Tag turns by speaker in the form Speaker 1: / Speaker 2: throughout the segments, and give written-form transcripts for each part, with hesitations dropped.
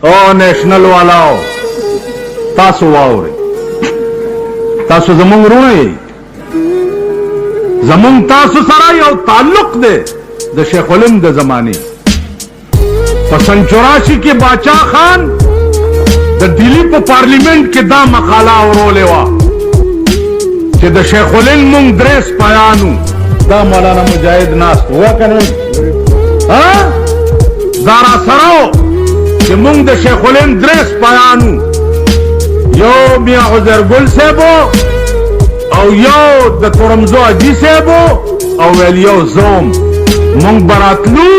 Speaker 1: او نیشنل والاو تاسو واوري تاسو زمونږ ورونه یې زمونږ تاسو سره یو تعلق دی د شیخ الهند د زمانې په 84 کې باچا خان د دلی په پارلیمنت کې دا مقاله اورولې وه چې د شیخ الهند مونږ درې سپایانو دا مولانا مجاهد ناست هوا که نه دا راسره چې مونږ د شیخ الهند درې سپایانو یو میاں عزرګل صاحبو او یو د تورمزو حاجي صاحبو او ویل یو زوم مونږ براتلو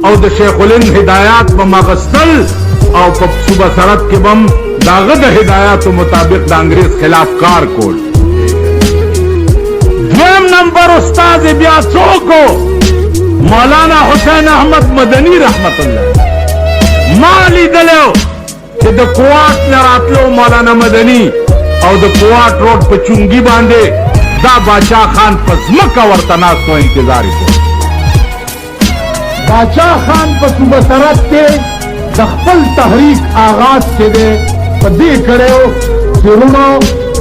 Speaker 1: او د شیخ الهند هدایات به مغستل او په صوبه سرحد کې بم داغه د هدایاتو مطابق د انګریز خلاف کار کول دویم نمبر استاد بیا څوک مولانا حسین احمد مدنی رحمت الله ما لیدلو چې د کوات نه راتلو مولانا مدنی او د کوات روډ په چونګي باندې دا باچا خان په ځمکه ورته ناست و انتظار یې کول باچا خان په صوبه سرحد کې د خپل تحریک آغاز چې دی په دې کړی و چې وروڼو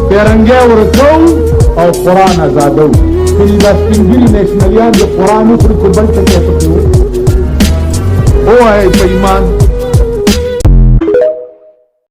Speaker 1: پیرنګی ورکوو او قرآن ازادوو کلي دا سپین ږیري نیشنلیان د قرآن وخوري چې بل څه کې پکې و ووایئ په ایمان